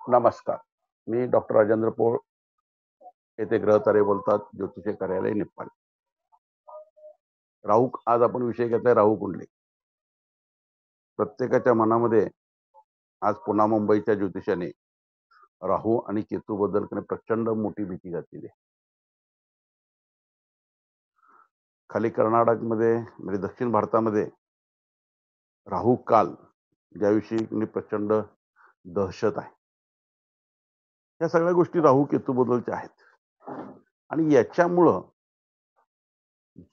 नमस्कार. मी डॉक्टर राजेंद्र पोळ येथे ग्रहतारे बोलतात, ज्योतिष कार्यालय निप्पाणी. राहू आज आपण विषय घेतलाय राहू कुंडली. प्रत्येकाच्या मनामध्ये आज पुन्हा मुंबईच्या ज्योतिषाने राहू आणि केतू बद्दल प्रचंड मोठी भीती घातलेली आहे. खाली कर्नाटकमध्ये म्हणजे दक्षिण भारतामध्ये राहू काल ज्याविषयी प्रचंड दहशत आहे. या सगळ्या गोष्टी राहू केतू बद्दलच्या आहेत आणि याच्यामुळं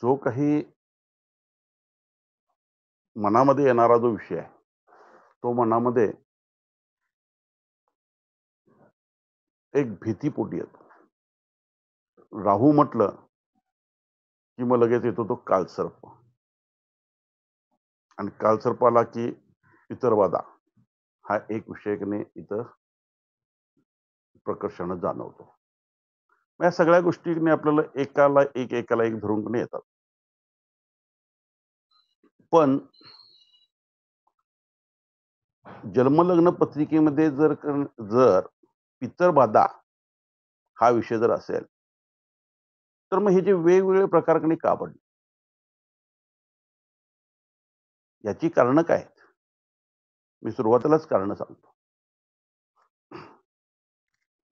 जो काही मनामध्ये येणारा जो विषय आहे तो मनामध्ये एक भीतीपोटी येतो. राहू म्हटलं की मग लगेच येतो तो कालसर्प आणि कालसर्पाला की पितरवादा हा एक विषय इथं प्रकर्षानं जाणवतो. या सगळ्या गोष्टी आपल्याला एकाला एक धरून येतात. पण जन्मलग्न पत्रिकेमध्ये जर पितरबाधा हा विषय जर असेल तर मग हे जे वेगवेगळे प्रकार का पडले याची कारणं काय आहेत? मी सुरुवातीलाच कारण सांगतो.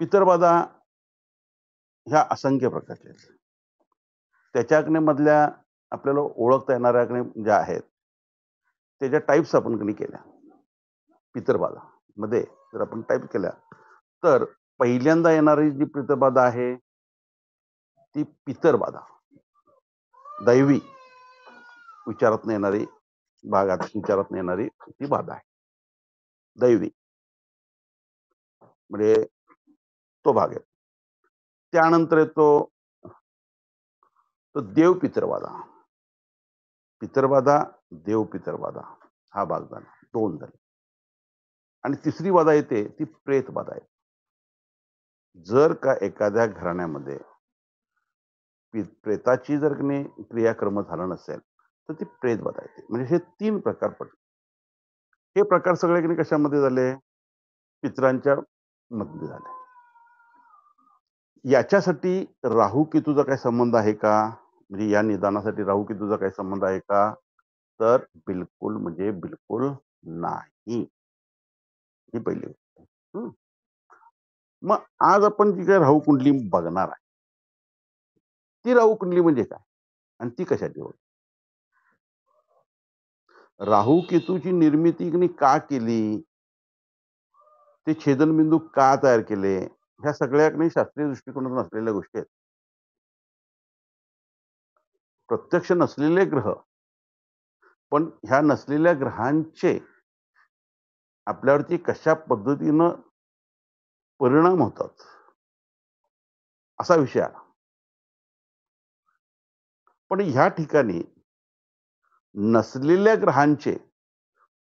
पितरबाधा ह्या असंख्य प्रकारच्या आहेत. त्याच्या मधल्या आपल्याला ओळखता येणाऱ्या ज्या आहेत त्याच्या टाईप्स आपण केल्या. पितरबाधा मध्ये जर आपण टाईप केल्या तर पहिल्यांदा येणारी जी पितरबाधा आहे ती पितरबाधा दैवी विचारात येणारी भागात विचारात येणारी ती बाधा आहे. दैवी म्हणजे तो भाग आहे. त्यानंतर येतो तो देव पितरबाधा. पितरबाधा देव पितरबाधा हा भाग झाला, दोन झाले. आणि तिसरी बाधा येते ती प्रेत बाधा आहे. जर का एखाद्या घराण्यामध्ये प्रेताची जर क्रियाक्रम झाला नसेल तर ती प्रेत बाधा येते. म्हणजे हे तीन प्रकार पडले. हे प्रकार सगळे कशामध्ये झाले? पितरांच्या मध्ये झाले. याच्यासाठी राहू केतूचा काही संबंध आहे का? म्हणजे या निदानासाठी राहू केतूचा काही संबंध आहे का? तर बिलकुल म्हणजे बिलकुल नाही. ही पहिली गोष्ट. मग आज आपण जी काही राहू कुंडली बघणार आहे ती राहू कुंडली म्हणजे काय आणि ती कशाची होती? राहू केतूची निर्मिती का केली? ते छेदनबिंदू का तयार केले? ह्या सगळ्या शास्त्रीय दृष्टिकोनातून असलेल्या गोष्टी आहेत. प्रत्यक्ष नसलेले ग्रह पण ह्या नसलेल्या ग्रहांचे आपल्यावरती कशा पद्धतीनं परिणाम होतात असा विषय आला. पण ह्या ठिकाणी नसलेल्या ग्रहांचे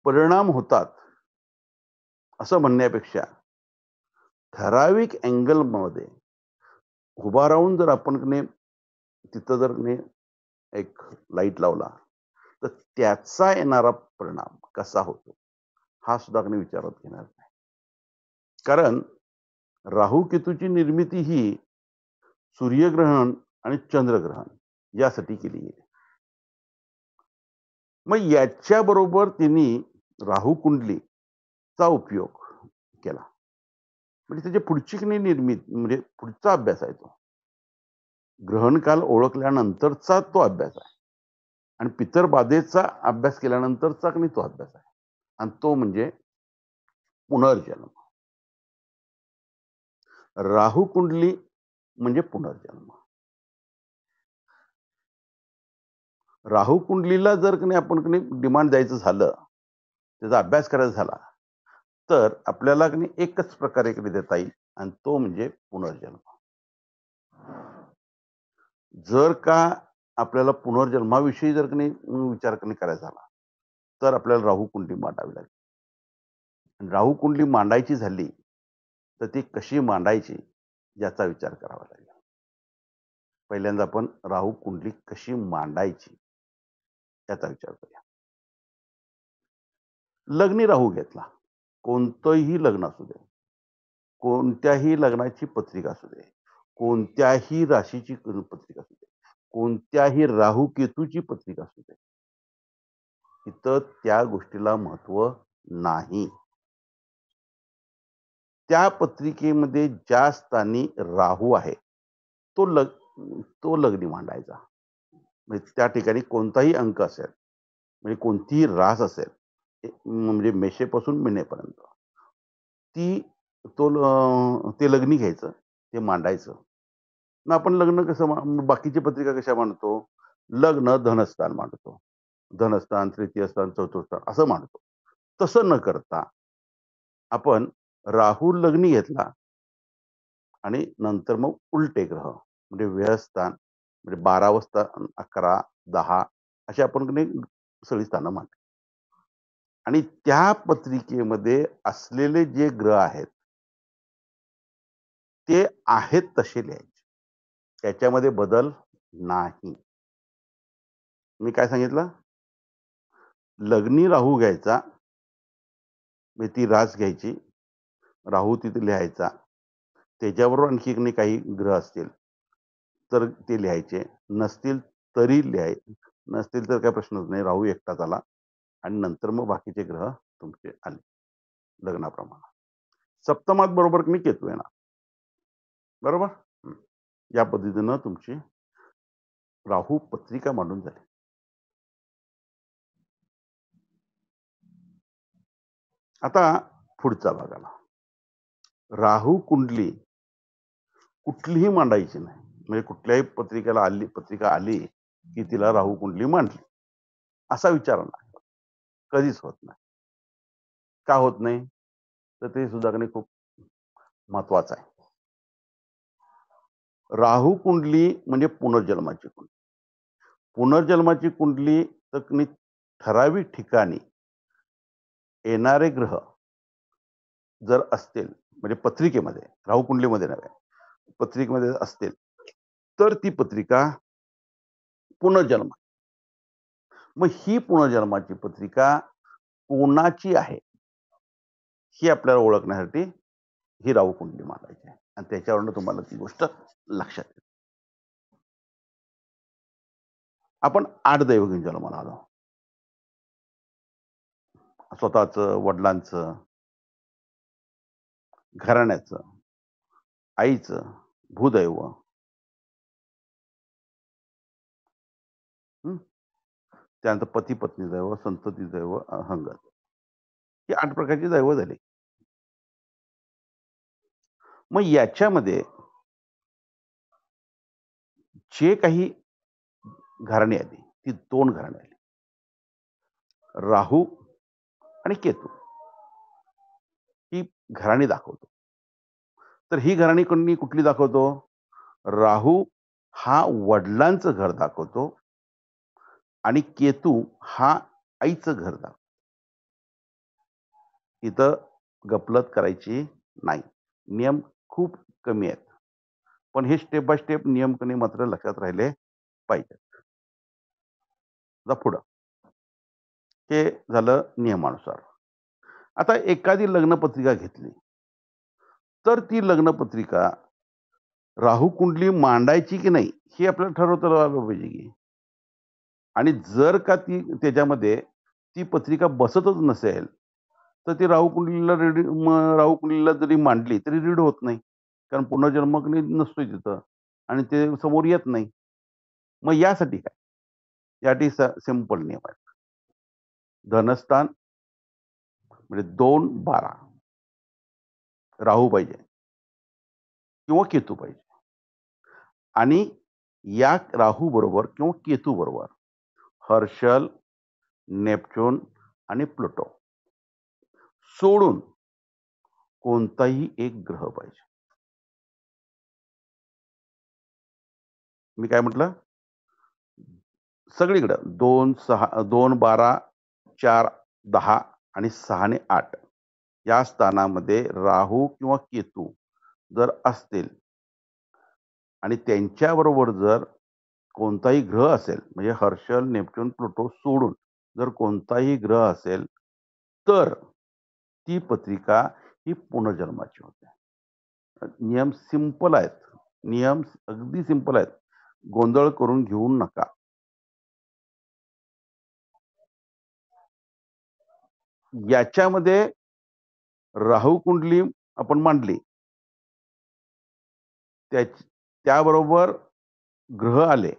परिणाम होतात असं म्हणण्यापेक्षा ठराविक अँगल मध्ये उभा राहून जर आपण तिथं जर एक लाईट लावला तर त्याचा येणारा परिणाम कसा होतो हा सुद्धा विचारात घेणार नाही. कारण राहू केतूची निर्मिती ही सूर्यग्रहण आणि चंद्रग्रहण यासाठी केली गेली. मग याच्या बरोबर त्यांनी राहू कुंडलीचा उपयोग केला. म्हणजे त्याची पुढची निर्मिती म्हणजे पुढचा अभ्यास आहे तो. ग्रहणकाल ओळखल्यानंतरचा तो अभ्यास आहे आणि पितरबाधेचा अभ्यास केल्यानंतरचा तो अभ्यास आहे आणि तो म्हणजे पुनर्जन्म. राहू कुंडली म्हणजे पुनर्जन्म. राहू कुंडलीला जर आपण डिमांड द्यायचं झालं, त्याचा अभ्यास करायचा झाला तर आपल्याला एकच प्रकारे देता येईल आणि तो म्हणजे पुनर्जन्म. जर का आपल्याला पुनर्जन्माविषयी जर विचार करायचा झाला तर आपल्याला राहू कुंडली मांडावी लागेल. राहू कुंडली मांडायची झाली तर ती कशी मांडायची याचा विचार करावा लागेल. पहिल्यांदा आपण राहू कुंडली कशी मांडायची याचा विचार करूया. लग्नी राहू घेतला, कोणतंही लग्न असू दे, कोणत्याही लग्नाची पत्रिका असू दे, कोणत्याही राशीची पत्रिका असू दे, कोणत्याही राहू केतूची पत्रिका असू दे, तिथं त्या गोष्टीला महत्व नाही. त्या पत्रिकेमध्ये ज्या स्थानी राहू आहे, तो तो लग्नी मांडायचा. म्हणजे त्या ठिकाणी कोणताही अंक असेल, म्हणजे कोणतीही रास असेल, म्हणजे मेषेपासून मीनेपर्यंत. ती ते लग्नी घ्यायचं, ते मांडायचं. मग आपण लग्न कसं बाकीची पत्रिका कशा मांडतो? लग्न धनस्थान मांडतो. धनस्थान, तृतीय स्थान, चतुर्थ स्थान असं मांडतो. तसं न करता आपण राहू लग्नी घेतला आणि नंतर मग उलटे ग्रह म्हणजे व्ययस्थान म्हणजे 12वं स्थान, 11, 10 अशी आपण की नाही सगळी स्थानं मांडली. आणि त्या पत्रिकेमध्ये असलेले जे ग्रह आहेत, ते आहेत तसे लिहायचे. त्याच्यामध्ये बदल नाही. मी काय सांगितलं? लग्नी राहू घ्यायचा, म्हणजे ती रास घ्यायची, राहू तिथे लिहायचा. त्याच्याबरोबर आणखी नाही काही ग्रह असतील, तर ते लिहायचे. नसतील तरी नसतील तर काही प्रश्नच नाही. राहू एकटाच आला आणि नंतर मग बाकीचे ग्रह तुमचे आले लग्नाप्रमाणे. सप्तमात बरोबर की नाही केतू येणार. बरोबर? हं. या पद्धतीनं तुमची राहू पत्रिका मांडून झाली. आता पुढचा भाग आला. राहू कुंडली कुठलीही मांडायची नाही. म्हणजे कुठल्याही पत्रिका आली, की तिला राहू कुंडली मांडली. असा विचार नाही. कधीच होत नाही. का होत नाही? तर ते सुद्धा की नाही खूप महत्वाचं आहे. राहू कुंडली म्हणजे पुनर्जन्माची कुंडली. पुनर्जन्माची कुंडली तर की नाही ठराविक ठिकाणी येणारे ग्रह जर असतील, म्हणजे पत्रिकेमध्ये, राहू कुंडलीमध्ये नव्हे, पत्रिकेमध्ये असतील, तर ती पत्रिका पुनर्जन्म. मग ही पुनर्जन्माची पत्रिका कोणाची आहे, ही आपल्याला ओळखण्यासाठी ही राहू कुंडली मांडायची आहे. आणि त्याच्यावरनं तुम्हाला ती गोष्ट लक्षात येईल. आपण 8 दैव घेऊन जन्माला आलो. स्वतःचं, वडिलांचं, घराण्याचं, आईचं, भूदैव, हं. त्यानंतर पती-पत्नी दैव, संतती दैव, अंगत. ही 8 प्रकारची दैव झाली. मग याच्यामध्ये जे काही घराणी आली, ती 2 घराणी आली. राहू आणि केतू ही घराणी दाखवतो. तर ही घराणी कुठली दाखवतो? राहू हा वडिलांचं घर दाखवतो आणि केतू हा आईचं घर दाखवतो. इथं गफलत करायची नाही. नियम खूप कमी आहेत. पण हे स्टेप बाय स्टेप नियम मात्र लक्षात राहिले पाहिजेत. आता पुढं. हे झालं नियमानुसार. आता एखादी लग्नपत्रिका घेतली, तर ती लग्नपत्रिका राहू कुंडली मांडायची की नाही, हे आपल्याला ठरवता आलं पाहिजे की. आणि जर का ती त्याच्यामध्ये ती पत्रिका बसतच नसेल, तर ती राहू कुंडलीला जरी मांडली तरी रीड होत नाही. कारण पुनर्जन्म की नाही नसतोय तिथं आणि ते समोर येत नाही. मग यासाठी काय? यासाठी सिंपल नियम आहे. धनस्थान म्हणजे 2-12 राहू पाहिजे किंवा केतू पाहिजे. आणि या राहू बरोबर किंवा केतू बरोबर हर्षल, नेपच्यून आणि प्लुटो सोडून कोणताही एक ग्रह पाहिजे. मी काय म्हटलं? सगळीकडं 2, 6, 2, 12, 4, 10 आणि 6 आणि 8 या स्थानामध्ये राहू किंवा केतू जर असतील आणि त्यांच्याबरोबर जर कोणताही ग्रह असेल, म्हणजे हर्षल, नेपच्यून, प्लुटो सोडून जर कोणताही ग्रह असेल, तर ती पत्रिका ही पुनर्जन्माची होते. नियम सिंपल आहेत. नियम अगदी सिंपल आहेत. गोंधळ करून घेऊ नका. याच्यामध्ये राहू कुंडली आपण मांडली. त्याबरोबर ग्रह आले.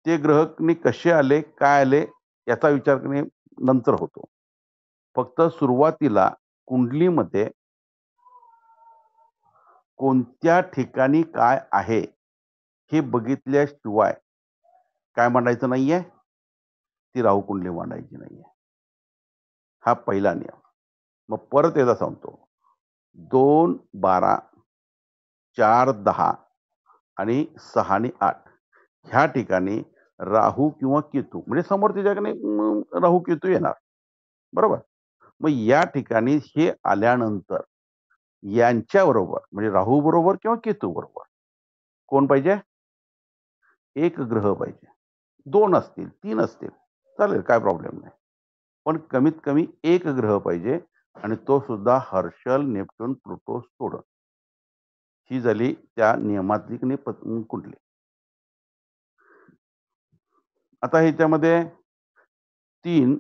ते ग्रह कसे आले, काय आले याचा विचार करणे नंतर होतो. फक्त सुरुवातीला कुंडलीमध्ये कोणत्या ठिकाणी काय आहे हे बघितल्याशिवाय काय मांडायचं नाहीये, ती राहू कुंडली मांडायची नाहीये. हा पहिला नियम. मग परत एकदा सांगतो. 2, 12, 4, 10 आणि 6 आणि 8 ह्या ठिकाणी राहू किंवा केतू म्हणजे समोरच्या ठिकाणी राहू केतू येणार. बरोबर? मग या ठिकाणी हे आल्यानंतर यांच्याबरोबर म्हणजे राहू बरोबर किंवा केतू बरोबर कोण पाहिजे? एक ग्रह पाहिजे. 2 असतील, 3 असतील, चालेल, काय प्रॉब्लेम नाही. पण कमीत कमी एक ग्रह पाहिजे आणि तो सुद्धा हर्षल, नेपच्यून, प्लुटो सोडून. ही झाली त्या नियमातली कुंडली. आता ह्याच्यामध्ये 3,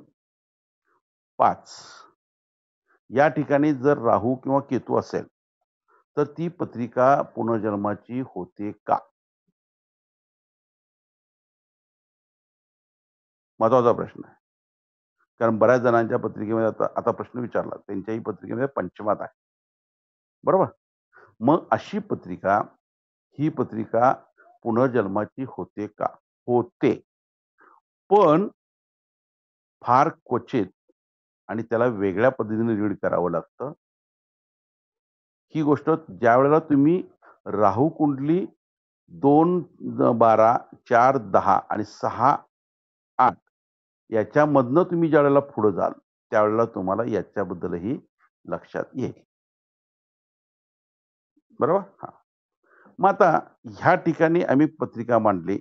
5 या ठिकाणी जर राहू किंवा केतू असेल, तर ती पत्रिका पुनर्जन्माची होते का? महत्वाचा प्रश्न आहे. कारण बऱ्याच जणांच्या पत्रिकेमध्ये आता आता प्रश्न विचारला, त्यांच्याही पत्रिकेमध्ये पंचमात आहे. बरोबर? मग अशी पत्रिका, ही पत्रिका पुनर्जन्माची होते का? होते. पण फार क्वचित आणि त्याला वेगळ्या पद्धतीने रीड करावं लागतं. ही गोष्ट ज्यावेळेला तुम्ही राहू कुंडली 2, 12, 4, 10 आणि 6, 8 याच्यामधनं तुम्ही ज्यावेळेला पुढे जाल, त्यावेळेला तुम्हाला याच्याबद्दलही लक्षात येईल. बरोबर? हां. मग आता ह्या ठिकाणी आम्ही पत्रिका मांडली.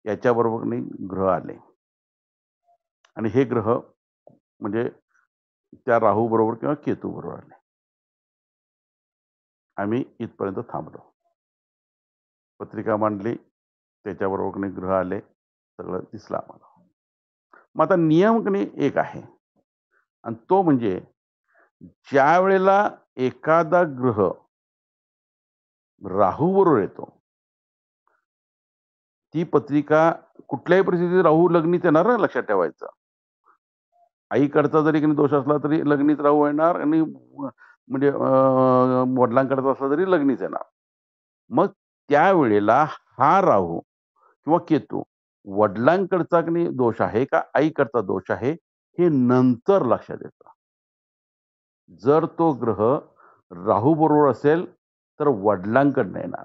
याच्याबरोबर ग्रह आले. आणि हे ग्रह म्हणजे त्या राहू बरोबर किंवा केतू बरोबर आले. आम्ही इथपर्यंत थांबलो. पत्रिका मांडली, त्याच्याबरोबर ग्रह आले, सगळं दिसलं आम्हाला. मग आता नियम एक आहे आणि तो म्हणजे ज्या वेळेला एखादा ग्रह राहू बरोबर येतो, ती पत्रिका कुठल्याही परिस्थितीत राहू लग्नीच येणार ना, लक्षात ठेवायचं. आईकडचा जरी दोष असला तरी लग्नीच राहू येणार आणि म्हणजे वडिलांकडचा असला तरी लग्नीच येणार. मग त्यावेळेला हा राहू किंवा केतू वडिलांकडचा दोष आहे का आईकडचा दोष आहे हे नंतर लक्षात येतं. जर तो ग्रह राहू बरोबर असेल तर वडिलांकडनं येणार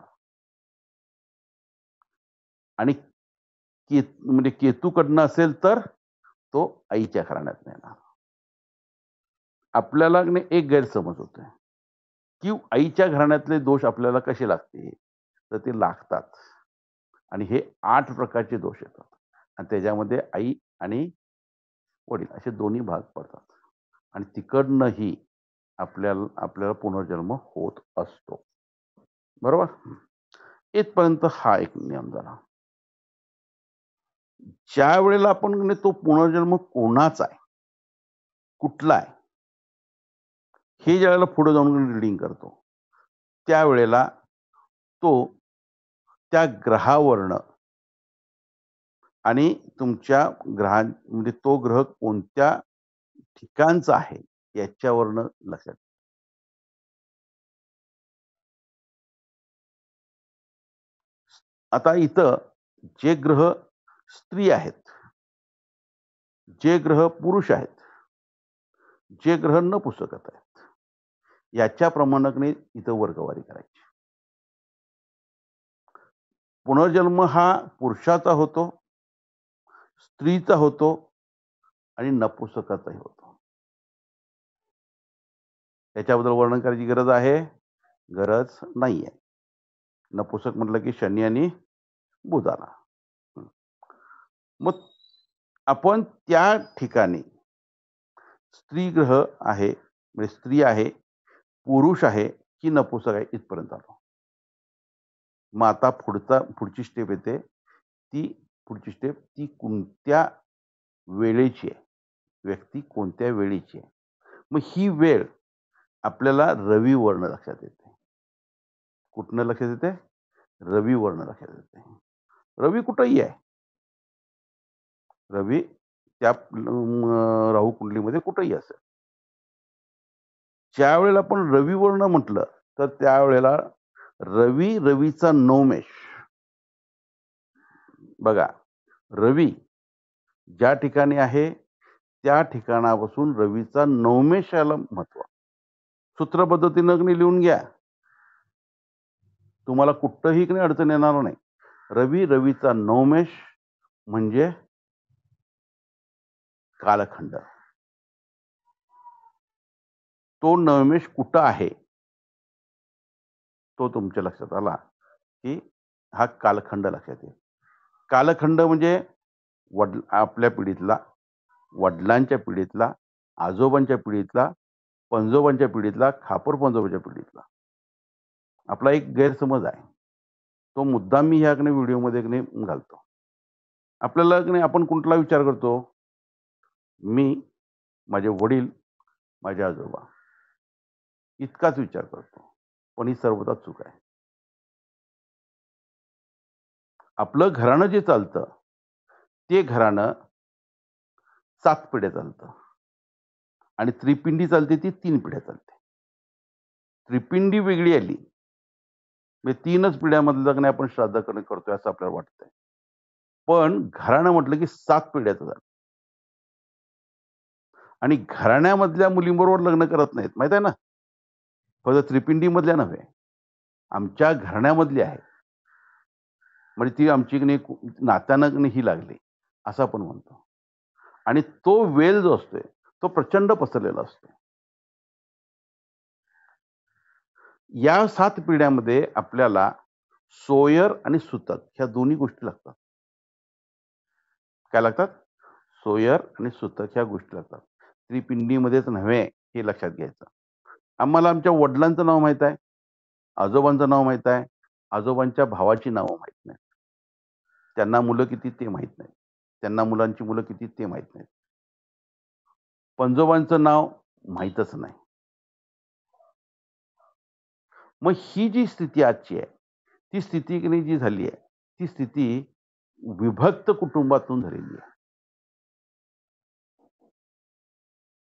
आणि म्हणजे केतूकडनं असेल तर तो आईच्या घराण्यात येणार. आपल्याला एक गैरसमज होतोय की आईच्या घराण्यातले दोष आपल्याला कसे लागते, तर ते लागतात आणि हे 8 प्रकारचे दोष येतात आणि त्याच्यामध्ये आई आणि वडील असे दोन्ही भाग पडतात आणि तिकडनंही आपल्याला पुनर्जन्म होत असतो. बरोबर? इथपर्यंत हा एक नियम झाला. ज्या वेळेला आपण तो पुनर्जन्म कोणाचा आहे, कुठला आहे, हे ज्यावेळेला पुढे जाऊन रिडिंग करतो, त्यावेळेला तो त्या ग्रहावरनं आणि तुमच्या म्हणजे तो ग्रह कोणत्या ठिकाणचा आहे याच्यावरनं लक्षात. आता इथं जे ग्रह स्त्री आहेत, जे ग्रह पुरुष आहेत, जे ग्रह नपुंसकत आहेत, याच्याप्रमाणे इथं वर्गवारी करायची. पुनर्जन्म हा पुरुषाचा होतो, स्त्रीचा होतो आणि नपुंसकाचाही होतो. याच्याबद्दल वर्णन करायची गरज आहे? गरज नाहीये. नपुंसक म्हटलं की शनी आणि बुध आला. मग आपण त्या ठिकाणी स्त्री ग्रह आहे म्हणजे स्त्री आहे, पुरुष आहे की नपुसक आहे इथपर्यंत आलो. मग आता पुढची स्टेप येते. पुढची स्टेप ती कोणत्या वेळेची आहे, व्यक्ती कोणत्या वेळेची आहे. मग ही वेळ आपल्याला रवी वर्ण लक्षात येते. कुठनं लक्षात येते? रवी वर्ण लक्षात येते. रवी कुठंही आहे. रवी त्या राहू कुंडलीमध्ये कुठंही असेल. ज्या वेळेला आपण रवी वर्ण म्हटलं तर त्यावेळेला रवीचा नवमेष. बघा, रवी ज्या ठिकाणी आहे त्या ठिकाणापासून रवीचा नवमेषाला महत्व. सूत्र पद्धतीनं लिहून घ्या, तुम्हाला कुठंही अडचण येणार नाही. रवीचा नवमेष म्हणजे कालखंड. तो नवमेष कुठं आहे तो तुमच्या लक्षात आला की हा कालखंड लक्षात येईल. कालखंड म्हणजे आपल्या पिढीतला, वडिलांच्या पिढीतला, आजोबांच्या पिढीतला, पंजोबांच्या पिढीतला, खापर पंजोबांच्या पिढीतला. आपला एक गैरसमज आहे, तो मुद्दाम मी ह्या व्हिडिओमध्ये घालतो. आपल्याला आपण कुठला विचार करतो? मी, माझे वडील, माझे आजोबा इतकाच विचार करतो. पण ही सर्वथा चूक आहे. आपलं घराणं जे चालतं ते घराणं 7 पिढ्या चालतं आणि त्रिपिंडी चालते ती 3 पिढ्या चालते. त्रिपिंडी वेगळी आली म्हणजे 3च पिढ्यामधलं आपण श्राद्ध करतोय असं आपल्याला वाटतंय. पण घराणं म्हटलं की 7 पिढ्याचं झालं. आणि घराण्यामधल्या मुलींबरोबर लग्न करत नाहीत, माहित आहे ना? फक्त त्रिपिंडी मधल्या नव्हे, आमच्या घराण्यामधली आहे. म्हणजे ती आमची नात्यानं ही लागली असं आपण म्हणतो. आणि तो वेल जो असतोय तो प्रचंड पसरलेला असतो. या 7 पिढ्यामध्ये आपल्याला सोयर आणि सुतक ह्या दोन्ही गोष्टी लागतात. काय लागतात? सोयर आणि सुतक ह्या गोष्टी लागतात. त्रिपिंडीमध्येच नव्हे हे लक्षात घ्यायचं. आम्हाला आमच्या वडिलांचं नाव माहित आहे, आजोबांचं नाव माहित आहे, आजोबांच्या भावाची नावं माहित नाहीत. त्यांना मुलं किती ते माहित नाही. त्यांना मुलांची मुलं किती ते माहित नाहीत. पंजोबांचं नाव माहीतच नाही. मग ही जी स्थिती आजची आहे, ती स्थिती जी झाली आहे, ती स्थिती विभक्त कुटुंबातून झालेली आहे.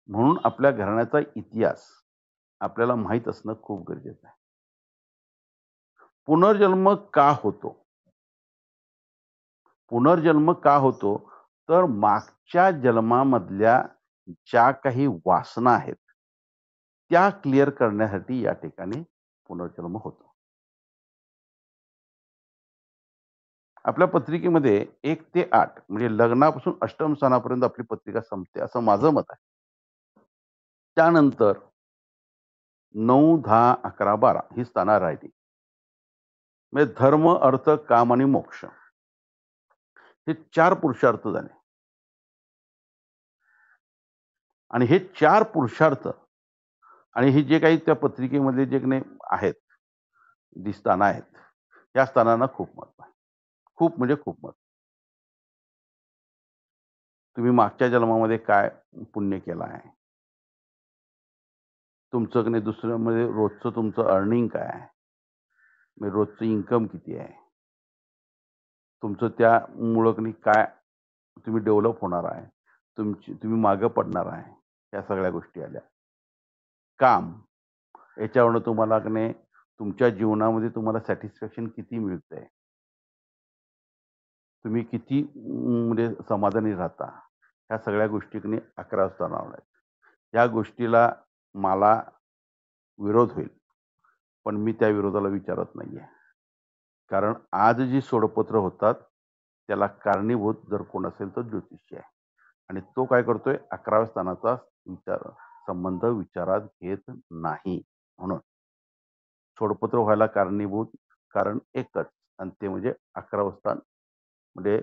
म्हणून आपल्या घराण्याचा इतिहास आपल्याला माहीत असणं खूप गरजेचं आहे. पुनर्जन्म का होतो? पुनर्जन्म का होतो? तर मागच्या जन्मामधल्या ज्या काही वासना आहेत त्या क्लिअर करण्यासाठी या ठिकाणी पुनर्जन्म होतो. आपल्या पत्रिकेमध्ये 1 ते 8 म्हणजे लग्नापासून अष्टम स्थानापर्यंत आपली पत्रिका संपते असं माझं मत आहे. त्यानंतर 9, 10, 11, 12 ही स्थानं राहिली. म्हणजे धर्म, अर्थ, काम आणि मोक्ष हे 4 पुरुषार्थ झाले. आणि हे 4 पुरुषार्थ आणि हे जे काही त्या पत्रिकेमध्ये जे काही आहेत, जी स्थानं आहेत, या स्थानांना खूप महत्व आहे. खूप म्हणजे खूप महत्व. तुम्ही मागच्या जन्मामध्ये काय पुण्य केलं आहे? तुमचं दुसऱ्यामध्ये रोजचं तुमचं अर्निंग काय आहे? म्हणजे रोजचं इन्कम किती आहे? तुमचं त्यामुळं काय तुम्ही डेव्हलप होणार आहे? तुम्ही मागं पडणार आहे? या सगळ्या गोष्टी आल्या. काम याच्यावरनं तुम्हाला तुमच्या जीवनामध्ये तुम्हाला सॅटिस्फॅक्शन किती मिळतंय? तुम्ही किती म्हणजे समाधानी राहता? ह्या सगळ्या गोष्टी 11 स्थानावर आहेत. या गोष्टीला मला विरोध होईल, पण मी त्या विरोधाला विचारत नाहीये. कारण आज जी सोडपत्र होतात त्याला कारणीभूत जर कोण असेल तर ज्योतिषी आहे. आणि तो काय करतोय? 11व्या स्थानाचा संबंध विचारात घेत नाही. म्हणून सोडपत्र व्हायला कारणीभूत कारण एकच, आणि ते म्हणजे 11वं स्थान म्हणजे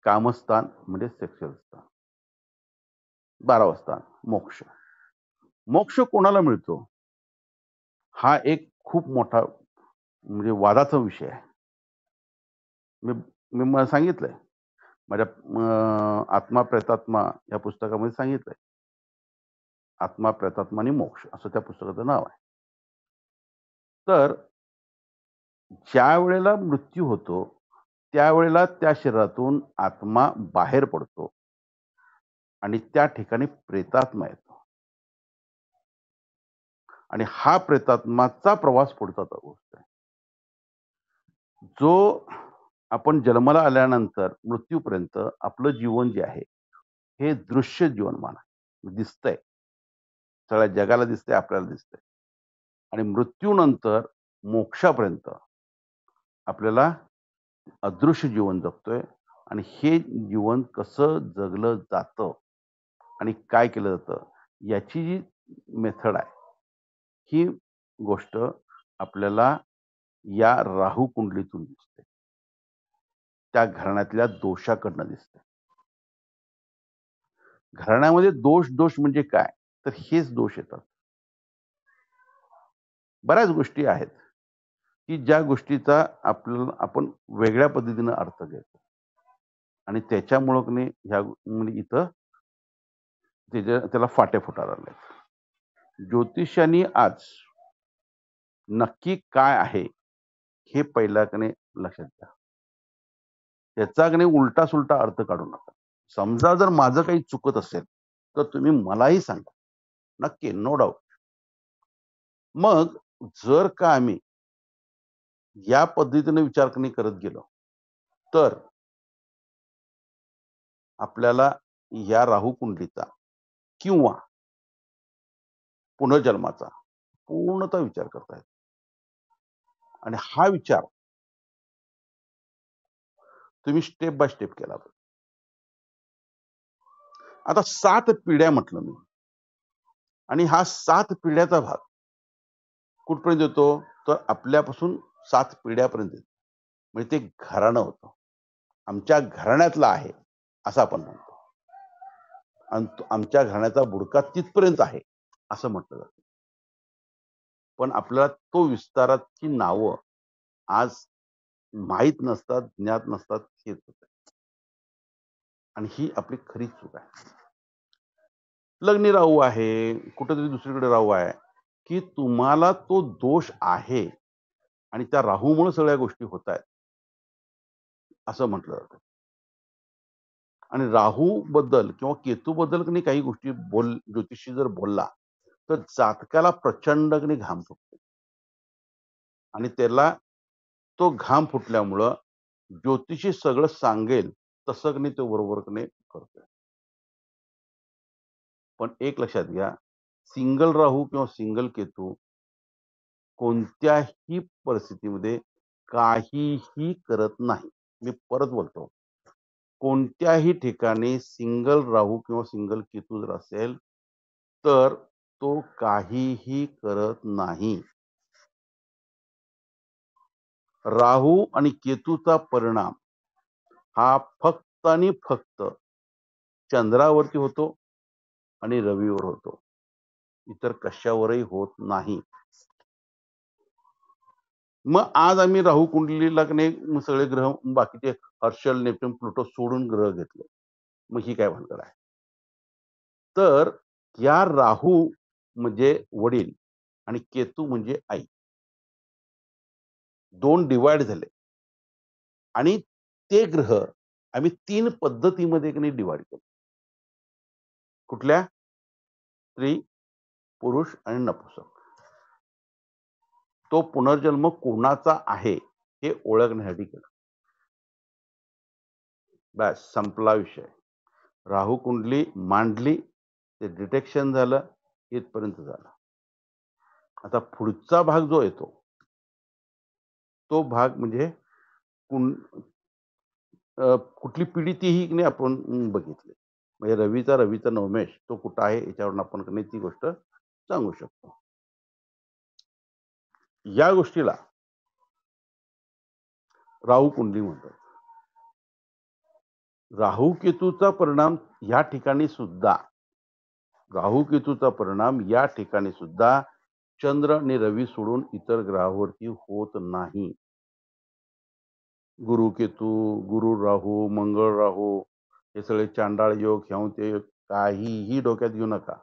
कामस्थान म्हणजे सेक्शुअल स्थान. 12वं स्थान मोक्ष. मोक्ष कोणाला मिळतो? हा एक खूप मोठा म्हणजे वादाचा विषय आहे. मी मी मला सांगितलंय. माझ्या आत्मा प्रेतात्मा या पुस्तकामध्ये सांगितलंय. आत्मा, प्रेतात्मा आणि मोक्ष असं त्या पुस्तकाचं नाव आहे. तर ज्या वेळेला मृत्यू होतो, त्यावेळेला त्या शरीरातून आत्मा बाहेर पडतो आणि त्या ठिकाणी प्रेतात्मा येतो. आणि हा प्रेतात्माचा प्रवास पुढचा गोष्ट आहे. जो आपण जन्माला आल्यानंतर मृत्यूपर्यंत आपलं जीवन जे आहे, हे दृश्य जीवनमान आहे. दिसतंय. सगळ्या जगाला दिसतंय, आपल्याला दिसतंय. आणि मृत्यूनंतर मोक्षापर्यंत आपल्याला अदृश्य जीवन जगतोय आणि हे जीवन कसं जगलं जातं आणि काय केलं जातं, याची जी मेथड आहे, ही गोष्ट आपल्याला या राहू कुंडलीतून दिसते. त्या घराण्यातल्या दोषाकडनं दिसते. घराण्यामध्ये दोष म्हणजे काय? तर हेच दोष येतात. बऱ्याच गोष्टी आहेत, की ज्या गोष्टीचा आपल्याला आपण वेगळ्या पद्धतीनं अर्थ घेतो आणि त्याच्यामुळं की नाही ह्या म्हणजे इथं त्याला फाटे फुटायला लागलेत. ज्योतिषाने आज नक्की काय आहे, हे पहिला की नाही लक्षात घ्या. त्याचा की नाही उलटा-सुलटा अर्थ काढू नका. समजा जर माझं काही चुकत असेल, तर तुम्ही मलाही सांगा. नक्की, नो डाउट. मग जर का आम्ही या पद्धतीने विचार की नाही करत गेलो, तर आपल्याला या राहू कुंडलीचा किंवा पुनर्जन्माचा पूर्णतः विचार करता येतो. आणि हा विचार तुम्ही स्टेप बाय स्टेप केला पाहिजे. आता 7 पिढ्या म्हटलं मी आणि हा 7 पिढ्याचा भाग कुठपर्यंत येतो? तर आपल्यापासून 7 पिढ्यापर्यंत येतो. म्हणजे ते घराणं होतं. आमच्या घराण्यातलं आहे, असं आपण म्हणतो. आणि आमच्या घराण्याचा बुडका तिथपर्यंत आहे, असं म्हटलं जातं. पण आपल्याला तो विस्ताराची नावं आज माहीत नसतात, ज्ञात नसतात, हेच होतं. आणि ही आपली खरी चूक आहे. लग्नी राहू आहे, कुठेतरी दुसरीकडे राहू आहे, की तुम्हाला तो दोष आहे आणि त्या राहूमुळे सगळ्या गोष्टी होतायत, असं म्हटलं जातं. आणि राहूबद्दल किंवा केतूबद्दल की नाही काही गोष्टी ज्योतिषी जर बोलला, तर जातकाला प्रचंड की नाही घाम फुटतो. आणि त्याला तो घाम फुटल्यामुळं ज्योतिषी सगळं सांगेल तसं की नाही तो बरोबर की नाही करतोय. पण एक लक्षात घ्या, सिंगल राहू किंवा सिंगल केतू कोणत्याही परिस्थितीमध्ये काहीही करत नाही. मी परत बोलतो. कोणत्याही ठिकाणी सिंगल राहू किंवा सिंगल केतू जर असेल, तर तो काहीही करत नाही. राहू आणि केतूचा परिणाम हा फक्त आणि फक्त चंद्रावरती होतो आणि रवीवर होतो. इतर कशावरही होत नाही. मग आज आम्ही राहू कुंडलीला की नाही मग सगळे ग्रह बाकीचे हर्षल, नेपच्यून, प्लुटो सोडून ग्रह घेतले. मग ही काय भानगड आहे? तर या राहू म्हणजे वडील आणि केतू म्हणजे आई. 2 डिव्हाईड झाले आणि ते ग्रह आम्ही 3 पद्धतीमध्ये की नाही डिव्हाईड केले. कुठल्या? स्त्री, पुरुष आणि नपुंसक. तो पुनर्जन्म कोणाचा आहे हे ओळखण्यासाठी केलं. बस संपला विषय. राहू कुंडली मांडली, ते डिटेक्शन झालं, इथपर्यंत झालं. आता पुढचा भाग जो येतो, तो भाग म्हणजे कुठली पिढी तीही की नाही आपण बघितली. म्हणजे रवीचा नवमेष तो कुठं आहे याच्यावरून आपण की नाही ती गोष्ट सांगू शकतो. या गोष्टीला राहू कुंडली म्हणतात. राहू केतूचा परिणाम या ठिकाणी सुद्धा राहू केतूचा परिणाम या ठिकाणी सुद्धा चंद्र आणि रवी सोडून इतर ग्रहावरती होत नाही. गुरु केतू, गुरु राहू, मंगळ राहू, हे सगळे चांडाळ योग ह्याहून ते काहीही डोक्यात घेऊ नका.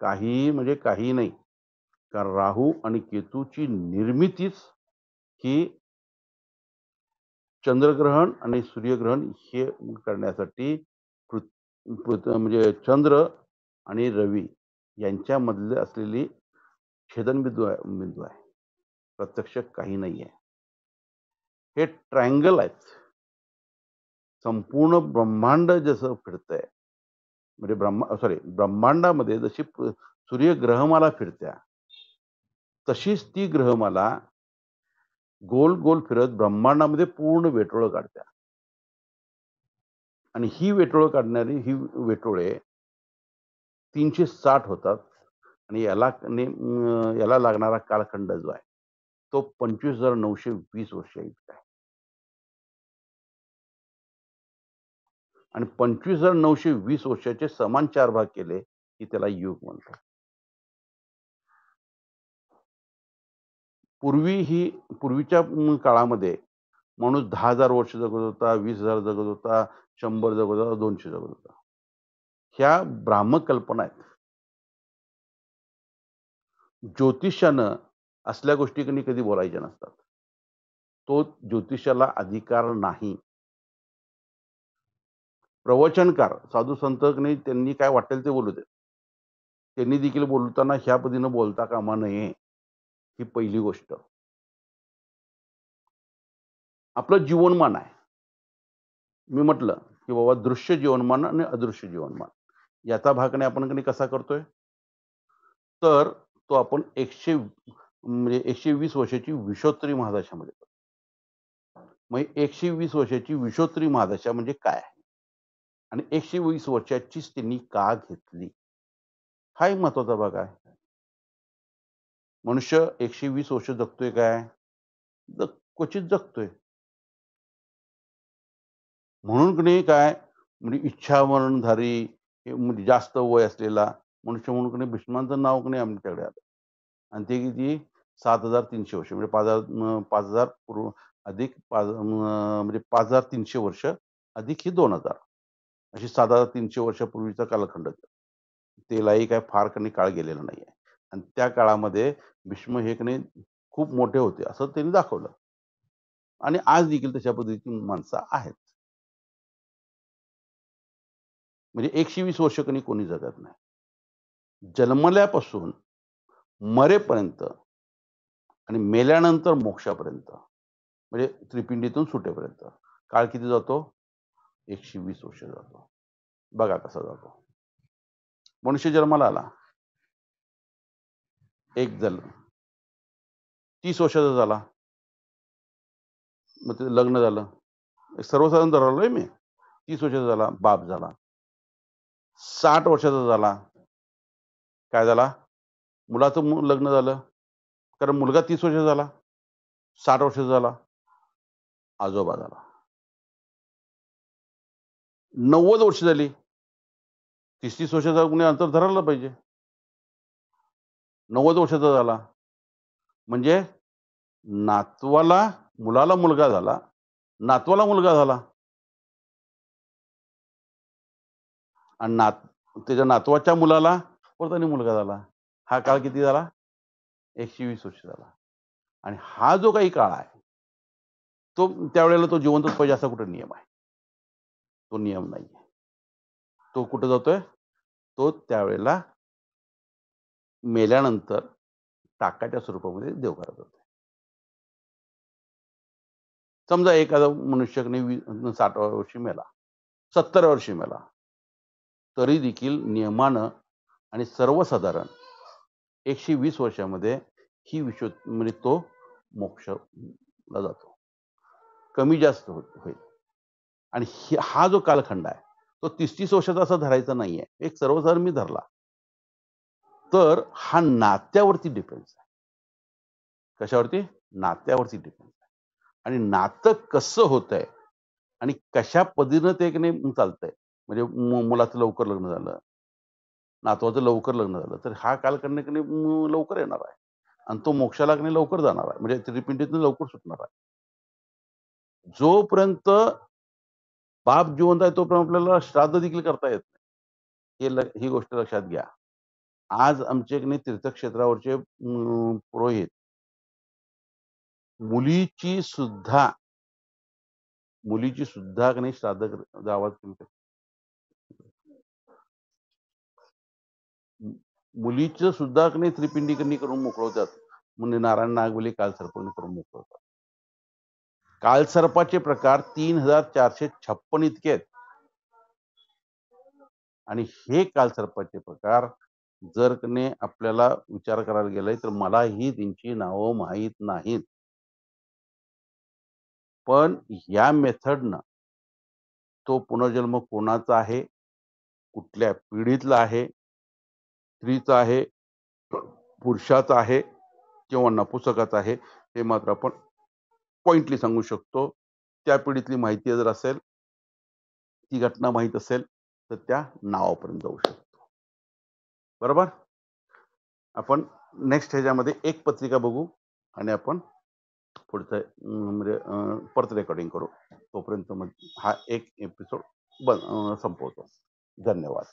काहीही म्हणजे काही नाही. कारण राहू आणि केतूची निर्मितीच ही चंद्रग्रहण आणि सूर्यग्रहण हे करण्यासाठी म्हणजे चंद्र आणि रवी यांच्यामधले असलेली बिंदू आहे. प्रत्यक्ष काही नाही आहे. हे ट्रायंगल आहेत. संपूर्ण ब्रह्मांड जसं फिरतंय, म्हणजे ब्रह्मांडामध्ये जशी सूर्यग्रहमाला फिरत्या, तशीच ती ग्रहमाला गोल गोल फिरत ब्रह्मांडामध्ये पूर्ण वेटोळं काढत्या. आणि ही वेटोळं काढणारी ही वेटोळे 360 होतात आणि याला लागणारा कालखंड जो आहे तो 25,920 वर्ष इतका आहे. आणि 25,920 वर्षाचे समान 4 भाग केले की त्याला युग म्हणतात. पूर्वीच्या काळामध्ये माणूस 10,000 वर्ष जगत होता, 20,000 जगत होता, 100 जगत होता, 200 जगत होता. ह्या भ्रामक कल्पना आहेत. ज्योतिषानं असल्या गोष्टी कधी बोलायच्या नसतात. तो ज्योतिषाला अधिकार नाही. प्रवचनकार साधू संत त्यांनी काय वाटेल ते बोलू देत. त्यांनी देखील बोलताना ह्या पद्धतीनं बोलता कामा नये, ही पहिली गोष्ट. आपलं जीवनमान आहे. मी म्हटलं की बाबा दृश्य जीवनमान आणि अदृश्य जीवनमान याचा भागने आपण कसा करतोय, तर तो आपण 120 वर्षाची विषोत्तरी महादशामध्ये करतो. मग 120 वर्षाची विषोत्तरी महादशा म्हणजे काय आणि 120 वर्षाचीच त्यांनी का घेतली, हा एक महत्वाचा भाग आहे. मनुष्य 120 वर्ष जगतोय काय, क्वचित जगतोय. म्हणून काय म्हणजे इच्छा मरणधारी म्हणजे जास्त वय असलेला मनुष्य म्हणून भीष्मांचं नाव आमच्याकडे आलं. आणि ते किती 7,300 वर्ष म्हणजे 5,000 पूर्व अधिक 5 म्हणजे 5,300 वर्ष अधिक ही 2,000 अशी 7,300 वर्षापूर्वीचा कालखंड. त्यालाही काय फार काळ गेलेला नाहीये. आणि त्या काळामध्ये भीष्म हे खूप मोठे होते असं त्यांनी दाखवलं. आणि आज देखील तशा पद्धतीची माणसं आहेत. म्हणजे 120 वर्ष कोणी जगत नाही. जन्मल्यापासून मरेपर्यंत आणि मेल्यानंतर मोक्षापर्यंत म्हणजे त्रिपिंडीतून सुटेपर्यंत काळ किती जातो, 120 वर्ष जातो. बघा कसा जातो. मनुष्य जन्माला आला, एक झालं, 30 वर्षाचा झाला, मग ते लग्न झालं, सर्वसाधारण धरलोय मी, 30 वर्षाचा झाला, बाप झाला. 60 वर्षाचा झाला, काय झाला, मुलाचं लग्न झालं, कारण मुलगा 30 वर्षाचा झाला, 60 वर्षाचा झाला, आजोबा झाला. 90 वर्ष झाली, 30 वर्षाचा कुणी अंतर धरायला पाहिजे. 90 वर्षाचा झाला म्हणजे मुलाला मुलगा झाला, नातवाला मुलगा झाला आणि त्याच्या नातवाच्या मुलाला परत मुलगा झाला. हा काळ किती झाला, 120 वर्ष झाला. आणि हा जो काही काळ आहे तो त्यावेळेला तो जिवंतच पाहिजे असा कुठे नियम आहे, तो नियम नाही. तो कुठे जातोय, तो त्यावेळेला मेल्यानंतर टाकाच्या स्वरूपामध्ये देवघरात जातोय. समजा एखादा मनुष्य 60 वर्षी मेला, 70 वर्षी मेला, तरी देखील नियमानं आणि सर्वसाधारण 120 वर्षामध्ये ही म्हणजे तो मोक्षला जातो. कमी जास्त होईल. आणि हा जो कालखंड आहे तो 30 वर्षाचा असा धरायचा नाहीये. एक सर्वसाधारण मी धरला तर हा नात्यावरती डिपेंड्स आहे. कशावरती, नात्यावरती डिपेंड आहे. आणि नातं कसं होतंय आणि कशा पद्धतीनं ते चालतंय, म्हणजे मुलाचं लवकर लग्न झालं, नातवाचं लवकर लग्न झालं तर हा कालखंड की नाही लवकर येणार आहे आणि तो मोक्षाला की नाही लवकर जाणार आहे, म्हणजे त्रिपिंडीतून लवकर सुटणार आहे. जोपर्यंत बाप जिवंत आहे तोपर्यंत आपल्याला श्राद्ध देखील करता येत नाही. ही गोष्ट लक्षात घ्या. आज आमचे की नाही तीर्थक्षेत्रावरचे पुरोहित मुलीची सुद्धा की नाही श्राद्ध गावात मुलीचं सुद्धा की नाही त्रिपिंडीकरणी करून मोकळवतात. म्हणजे नारायण नागवली कालसर्पणी करून मोकळवतात. कालसर्पाचे प्रकार 3456 इतके आहेत. आणि हे कालसर्पाचे प्रकार जर कने आपल्याला विचार करायला गेलाय तर मलाही त्यांची नावं माहीत नाहीत. पण या मेथडनं तो पुनर्जन्म कोणाचा आहे, कुठल्या पिढीतला आहे, स्त्रीचा आहे, पुरुषाचा आहे किंवा नपुसकाचा आहे, हे मात्र आपण पॉइंटली सांगू शकतो. त्या पिढीतली माहिती जर असेल, ती घटना माहीत असेल, तर त्या नावापर्यंत जाऊ शकतो. बरोबर? आपण नेक्स्ट ह्याच्यामध्ये एक पत्रिका बघू आणि आपण पुढचं म्हणजे परत रेकॉर्डिंग करू. तोपर्यंत मग हा एक एपिसोड संपवतो. धन्यवाद.